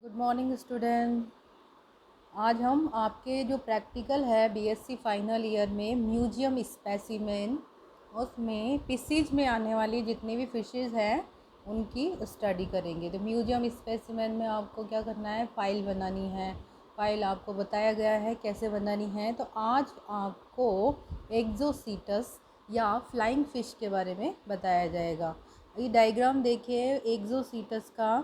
Good morning student. आज हम आपके जो प्रैक्टिकल है बीएससी फाइनल ईयर में म्यूजियम स्पेसिमेन, उसमें फिशेज में आने वाली जितनी भी फिशेज हैं उनकी स्टडी करेंगे। तो म्यूजियम स्पेसिमेन में आपको क्या करना है, फ़ाइल बनानी है। फ़ाइल आपको बताया गया है कैसे बनानी है। तो आज आपको एक्जोसीटस या फ्लाइंग फ़िश के बारे में बताया जाएगा। ये डायग्राम देखिए एक्जोसीटस का।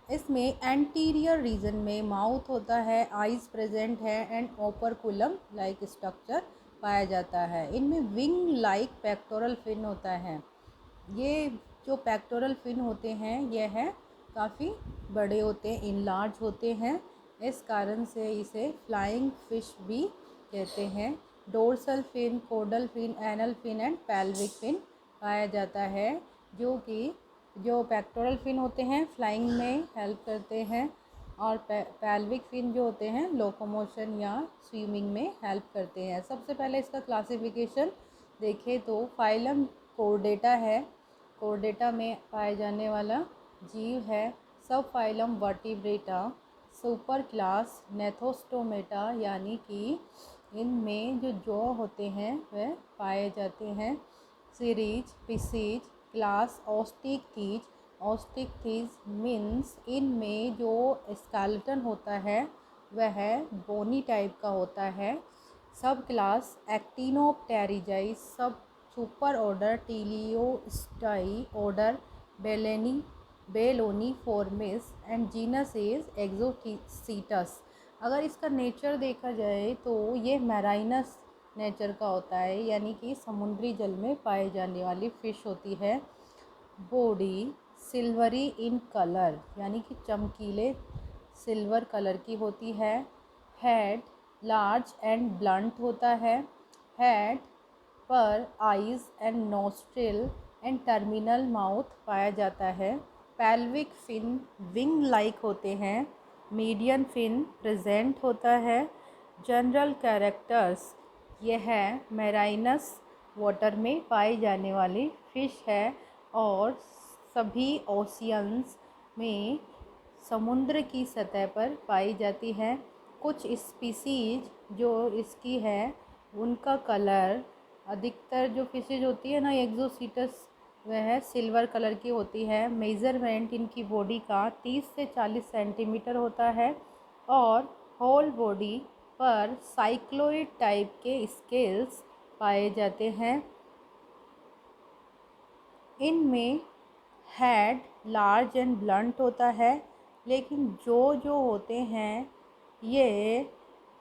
इसमें एंटीरियर रीजन में माउथ होता है, आइज़ प्रेजेंट है एंड ओपरकुलम लाइक स्ट्रक्चर पाया जाता है। इनमें विंग लाइक पेक्टोरल फिन होता है। ये जो पेक्टोरल फिन होते हैं यह है काफ़ी बड़े होते हैं, इनलार्ज होते हैं। इस कारण से इसे फ्लाइंग फिश भी कहते हैं। Dorsal fin, caudal fin, anal fin and pelvic fin पाया जाता है, जो पेक्टोरल फिन होते हैं फ्लाइंग में हेल्प करते हैं और पेल्विक फिन जो होते हैं लोकोमोशन या स्विमिंग में हेल्प करते हैं। सबसे पहले इसका क्लासिफिकेशन देखें तो फाइलम कोर्डेटा है, कोर्डेटा में पाए जाने वाला जीव है। सब phylum Vertebrata, super class Gnathostomata यानी कि इनमें जो जॉ होते हैं वह पाए जाते हैं। Series Pisces class Osteichthyes, Osteichthyes means इनमें जो स्केलेटन होता है वह बोनी टाइप का होता है। सब class Actinopterygii, sub super order Teleostei, order Beloniformes and genus is Exocoetus. अगर इसका नेचर देखा जाए तो ये मैराइनस नेचर का होता है, यानी कि समुद्री जल में पाए जाने वाली फ़िश होती है। बॉडी सिल्वरी इन कलर यानी कि चमकीले सिल्वर कलर की होती है। हेड लार्ज एंड ब्लंट होता है। हेड पर eyes and nostril and terminal mouth पाया जाता है। पेल्विक फिन विंग लाइक होते हैं। मीडियन फिन प्रेजेंट होता है। जनरल कैरेक्टर्स, यह मैराइनस वाटर में पाई जाने वाली फ़िश है और सभी ओशियंस में समुद्र की सतह पर पाई जाती है। कुछ स्पीसीज जो इसकी है उनका कलर, अधिकतर जो फिशेज होती है ना एक्जोसीटस, वह सिल्वर कलर की होती है। मेज़रमेंट इनकी बॉडी का 30 से 40 सेंटीमीटर होता है और होल बॉडी पर साइक्लोइड टाइप के स्केल्स पाए जाते हैं। इनमें हेड लार्ज एंड ब्लंट होता है, लेकिन जो होते हैं ये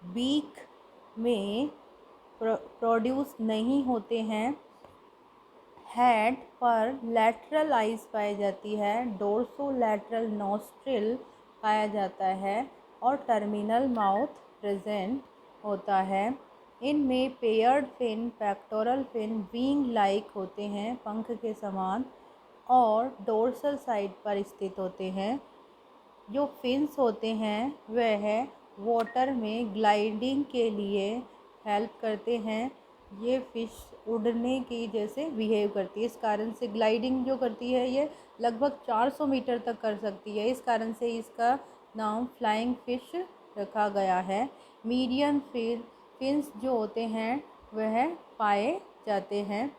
बीक में प्रोड्यूस नहीं होते हैं। हेड पर लैटरल आइज़ पाई जाती है, डोर्सोलैटरल नोस्ट्रिल पाया जाता है और टर्मिनल माउथ प्रेजेंट होता है। इनमें paired fin, pectoral fin wing like होते हैं, पंख के समान, और डोर्सल साइड पर स्थित होते हैं। जो फिन्स होते हैं वह वाटर में ग्लाइडिंग के लिए हेल्प करते हैं। ये फ़िश उड़ने की जैसे बिहेव करती है, इस कारण से ग्लाइडिंग जो करती है ये लगभग 400 मीटर तक कर सकती है। इस कारण से इसका नाम फ्लाइंग फ़िश रखा गया है। मीडियन फिन्स जो होते हैं वह पाए जाते हैं।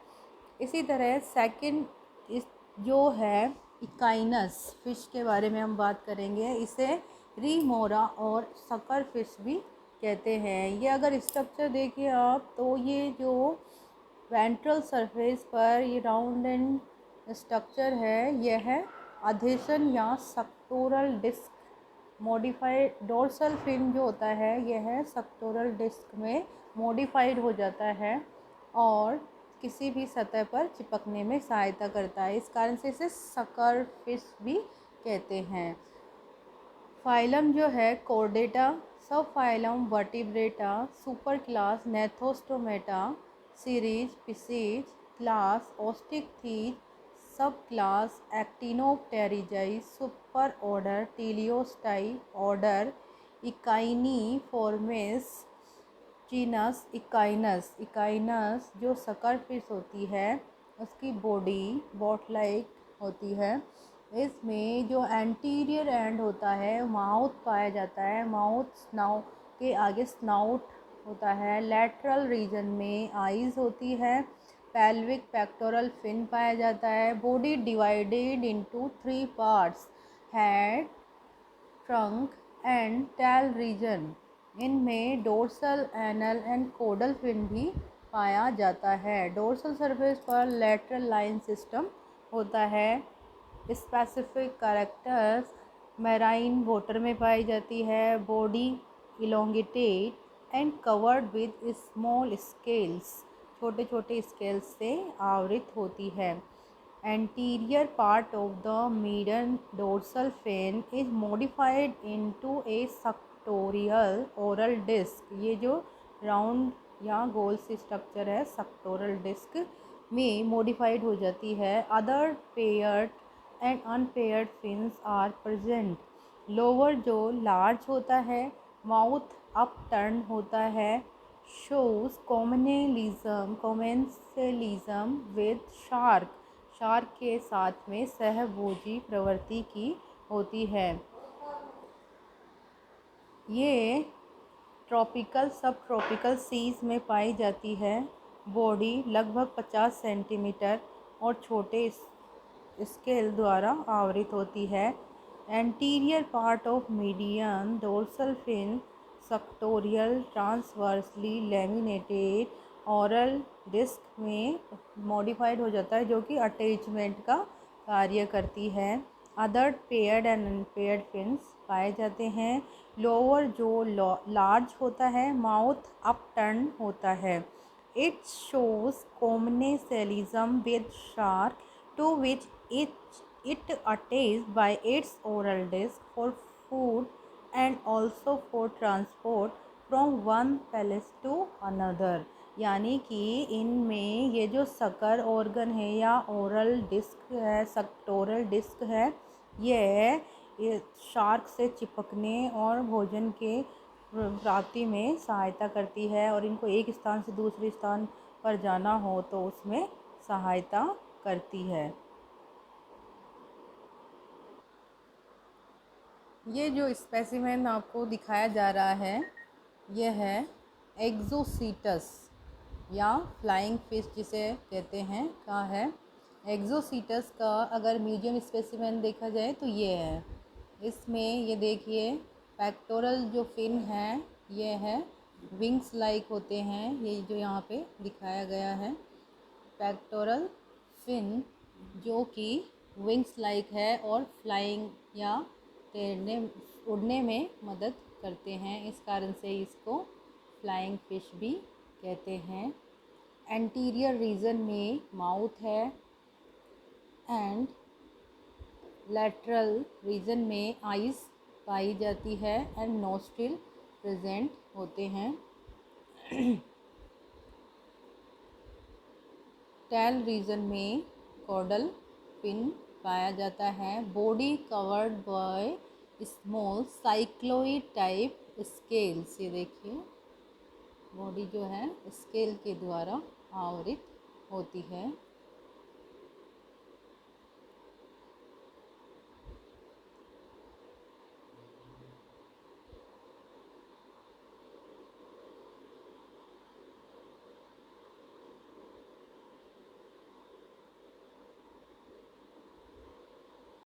इसी तरह सेकंड इस जो है इकाइनस फ़िश के बारे में हम बात करेंगे। इसे रीमोरा और सकर फिश भी कहते हैं। ये अगर स्ट्रक्चर देखिए आप तो ये जो वेंट्रल सरफेस पर ये राउंड एंड स्ट्रक्चर है, यह अधेशन या सक्टोरल डिस्क मॉडिफाइड, डोर्सल फिन जो होता है यह सक्टोरल डिस्क में मॉडिफाइड हो जाता है और किसी भी सतह पर चिपकने में सहायता करता है। इस कारण से इसे सकर फिश भी कहते हैं। फाइलम जो है Chordata, sub phylum Vertebrata, super class Gnathostomata, series Pisces, class Osteichthyes, sub class Actinopterygii, super order Teleostei, order Echeneiformes, genus Echeneis. Echeneis जो सकर फिश होती है उसकी बॉडी बोट लाइक होती है। इसमें जो एंटीरियर एंड होता है माउथ पाया जाता है, माउथ स्नाउट के आगे स्नाउट होता है। लेटरल रीजन में आईज होती है। पेल्विक पेक्टोरल फिन पाया जाता है। Body divided into 3 parts, head, trunk and tail region. इनमें dorsal, anal and caudal fin भी पाया जाता है। डोर्सल सरफेस पर लेटरल लाइन सिस्टम होता है। स्पेसिफिक कैरेक्टर्स मैराइन वाटर में पाई जाती है। Body elongated and covered with small scales, छोटे छोटे स्केल्स से आवृत होती है। Anterior part of the median dorsal fin is modified into a suctorial oral disc। ये जो राउंड या गोल सी स्ट्रक्चर है सक्टोरल डिस्क में मॉडिफाइड हो जाती है। Other paired and unpaired fins are present. Lower जो लार्ज होता है, माउथ अप टर्न होता है। Shows commensalism with shark, shark के साथ में सहभोजी प्रवृत्ति की होती है। ये ट्रॉपिकल सब ट्रॉपिकल सीज में पाई जाती है। बॉडी लगभग 50 सेंटीमीटर और छोटे स्केल द्वारा आवृत होती है। Anterior part of median dorsal fin suctorial transversely laminated oral disc में मॉडिफाइड हो जाता है, जो कि अटैचमेंट का कार्य करती है। Other paired and unpaired fins पाए जाते हैं। लोअर जो लार्ज होता है, माउथ अप टर्न होता है। It shows commensalism with shark to which it attached by its oral disc for food and also for transport from one place to another। यानी कि इनमें ये जो सकर ऑर्गन है या ओरल डिस्क है, सक्टोरल डिस्क है, ये शार्क से चिपकने और भोजन के प्राप्ति में सहायता करती है, और इनको एक स्थान से दूसरे स्थान पर जाना हो तो उसमें सहायता करती है। ये जो स्पेसिमेन आपको दिखाया जा रहा है, यह है एक्सोसीटस या फ्लाइंग फिश जिसे कहते हैं का है। एक्सोसीटस का अगर मीडियम स्पेसिमेन देखा जाए तो ये है। इसमें ये देखिए पेक्टोरल जो फिन है ये है विंग्स लाइक होते हैं, ये जो यहाँ पे दिखाया गया है पेक्टोरल फिन जो कि विंग्स लाइक है और फ्लाइंग या तैरने उड़ने में मदद करते हैं, इस कारण से इसको फ्लाइंग फिश भी कहते हैं। एंटीरियर रीजन में माउथ है एंड लेटरल रीजन में आइज़ पाई जाती है एंड नोस्ट्रिल प्रेजेंट होते हैं। टेल रीजन में कॉडल फिन पाया जाता है। Body covered by small cycloid type scales, ये देखिए बॉडी जो है स्केल के द्वारा आवृत होती है।